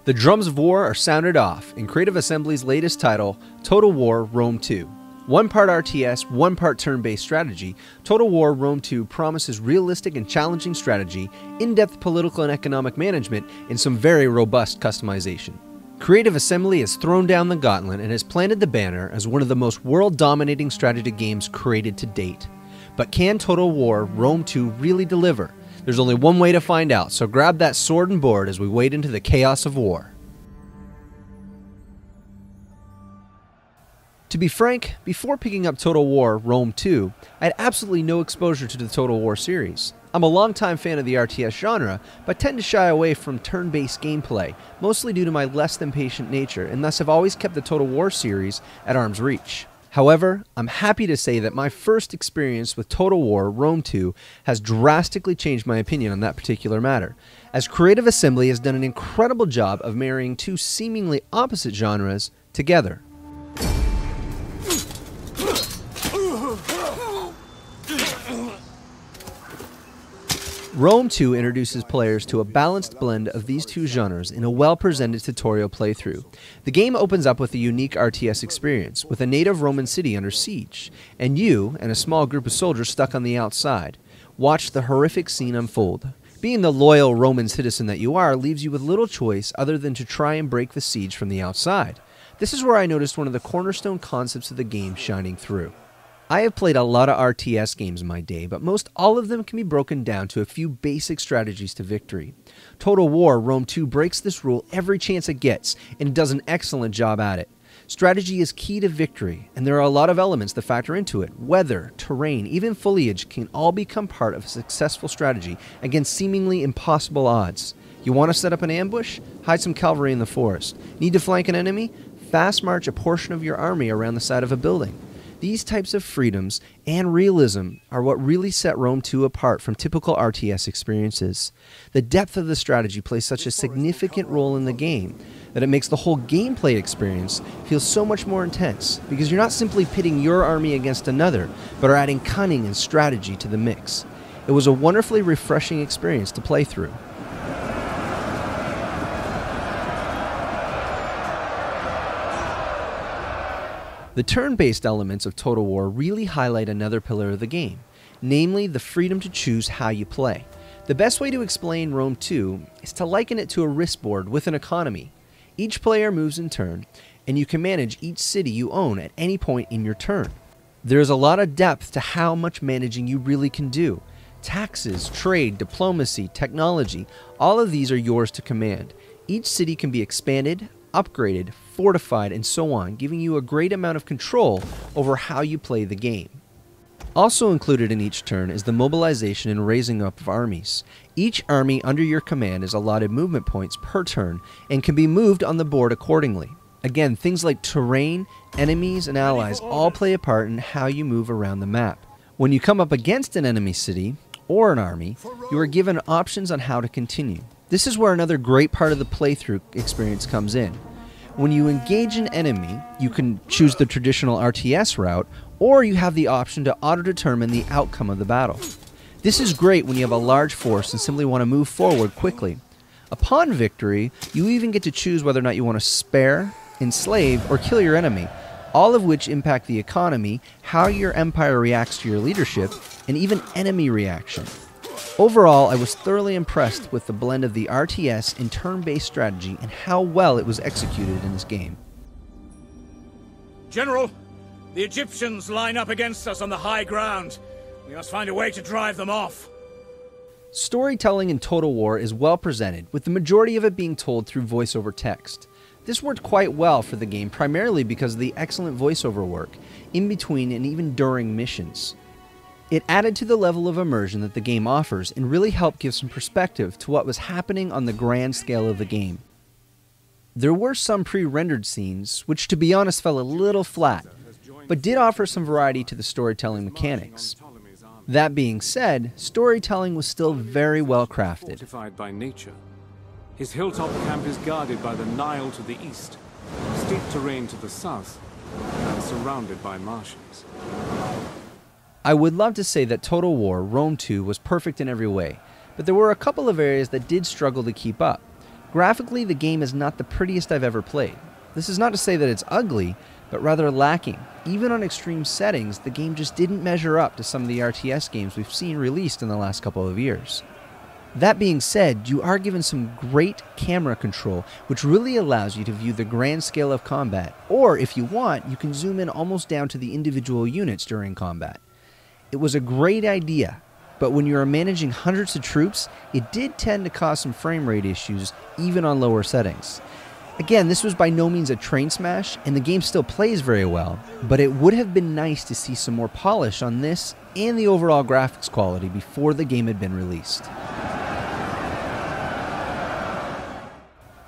The drums of war are sounded off in Creative Assembly's latest title, Total War Rome 2. One part RTS, one part turn-based strategy, Total War Rome 2 promises realistic and challenging strategy, in-depth political and economic management, and some very robust customization. Creative Assembly has thrown down the gauntlet and has planted the banner as one of the most world-dominating strategy games created to date. But can Total War Rome 2 really deliver? There's only one way to find out, so grab that sword and board as we wade into the chaos of war. To be frank, before picking up Total War Rome 2, I had absolutely no exposure to the Total War series. I'm a longtime fan of the RTS genre, but tend to shy away from turn-based gameplay, mostly due to my less than patient nature, and thus have always kept the Total War series at arm's reach. However, I'm happy to say that my first experience with Total War Rome 2 has drastically changed my opinion on that particular matter, as Creative Assembly has done an incredible job of marrying two seemingly opposite genres together. Rome 2 introduces players to a balanced blend of these two genres in a well-presented tutorial playthrough. The game opens up with a unique RTS experience, with a native Roman city under siege, and you, and a small group of soldiers stuck on the outside. Watch the horrific scene unfold. Being the loyal Roman citizen that you are leaves you with little choice other than to try and break the siege from the outside. This is where I noticed one of the cornerstone concepts of the game shining through. I have played a lot of RTS games in my day, but most all of them can be broken down to a few basic strategies to victory. Total War Rome 2 breaks this rule every chance it gets, and it does an excellent job at it. Strategy is key to victory, and there are a lot of elements that factor into it. Weather, terrain, even foliage can all become part of a successful strategy against seemingly impossible odds. You want to set up an ambush? Hide some cavalry in the forest. Need to flank an enemy? Fast march a portion of your army around the side of a building. These types of freedoms and realism are what really set Rome 2 apart from typical RTS experiences. The depth of the strategy plays such a significant role in the game that it makes the whole gameplay experience feel so much more intense, because you're not simply pitting your army against another, but are adding cunning and strategy to the mix. It was a wonderfully refreshing experience to play through. The turn-based elements of Total War really highlight another pillar of the game, namely the freedom to choose how you play. The best way to explain Rome 2 is to liken it to a risk board with an economy. Each player moves in turn, and you can manage each city you own at any point in your turn. There is a lot of depth to how much managing you really can do. Taxes, trade, diplomacy, technology, all of these are yours to command. Each city can be expanded, upgraded, fortified, and so on, giving you a great amount of control over how you play the game. Also included in each turn is the mobilization and raising up of armies. Each army under your command is allotted movement points per turn and can be moved on the board accordingly. Again, things like terrain, enemies, and allies all play a part in how you move around the map. When you come up against an enemy city or an army, you are given options on how to continue. This is where another great part of the playthrough experience comes in. When you engage an enemy, you can choose the traditional RTS route, or you have the option to auto-determine the outcome of the battle. This is great when you have a large force and simply want to move forward quickly. Upon victory, you even get to choose whether or not you want to spare, enslave, or kill your enemy, all of which impact the economy, how your empire reacts to your leadership, and even enemy reaction. Overall, I was thoroughly impressed with the blend of the RTS and turn-based strategy and how well it was executed in this game. General, the Egyptians line up against us on the high ground. We must find a way to drive them off. Storytelling in Total War is well presented, with the majority of it being told through voice-over text. This worked quite well for the game, primarily because of the excellent voiceover work, in between and even during missions. It added to the level of immersion that the game offers and really helped give some perspective to what was happening on the grand scale of the game. There were some pre-rendered scenes, which to be honest fell a little flat, but did offer some variety to the storytelling mechanics. That being said, storytelling was still very well crafted. Fortified by nature. His hilltop camp is guarded by the Nile to the east, steep terrain to the south, and surrounded by marshes. I would love to say that Total War Rome 2 was perfect in every way, but there were a couple of areas that did struggle to keep up. Graphically, the game is not the prettiest I've ever played. This is not to say that it's ugly, but rather lacking. Even on extreme settings, the game just didn't measure up to some of the RTS games we've seen released in the last couple of years. That being said, you are given some great camera control, which really allows you to view the grand scale of combat, or if you want, you can zoom in almost down to the individual units during combat. It was a great idea, but when you are managing hundreds of troops, it did tend to cause some frame rate issues, even on lower settings. Again, this was by no means a train smash, and the game still plays very well, but it would have been nice to see some more polish on this and the overall graphics quality before the game had been released.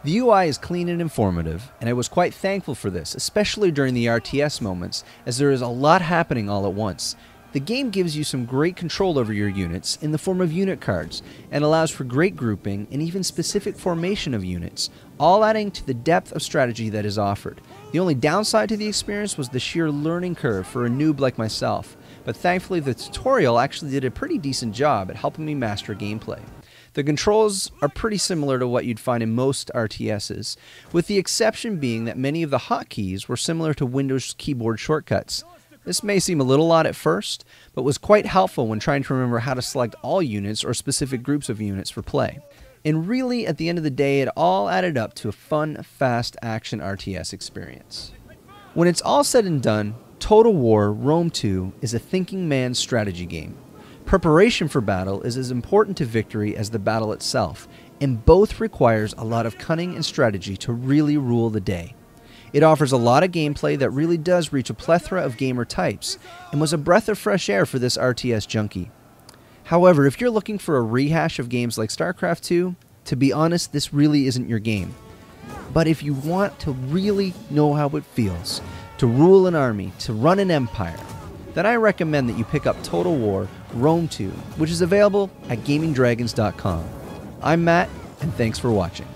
The UI is clean and informative, and I was quite thankful for this, especially during the RTS moments, as there is a lot happening all at once. The game gives you some great control over your units in the form of unit cards, and allows for great grouping and even specific formation of units, all adding to the depth of strategy that is offered. The only downside to the experience was the sheer learning curve for a noob like myself, but thankfully the tutorial actually did a pretty decent job at helping me master gameplay. The controls are pretty similar to what you'd find in most RTSs, with the exception being that many of the hotkeys were similar to Windows keyboard shortcuts. This may seem a little odd at first, but was quite helpful when trying to remember how to select all units or specific groups of units for play. And really, at the end of the day, it all added up to a fun, fast action RTS experience. When it's all said and done, Total War Rome 2 is a thinking man's strategy game. Preparation for battle is as important to victory as the battle itself, and both requires a lot of cunning and strategy to really rule the day. It offers a lot of gameplay that really does reach a plethora of gamer types, and was a breath of fresh air for this RTS junkie. However, if you're looking for a rehash of games like StarCraft 2, to be honest, this really isn't your game. But if you want to really know how it feels to rule an army, to run an empire, then I recommend that you pick up Total War Rome 2, which is available at gamingdragons.com. I'm Matt, and thanks for watching.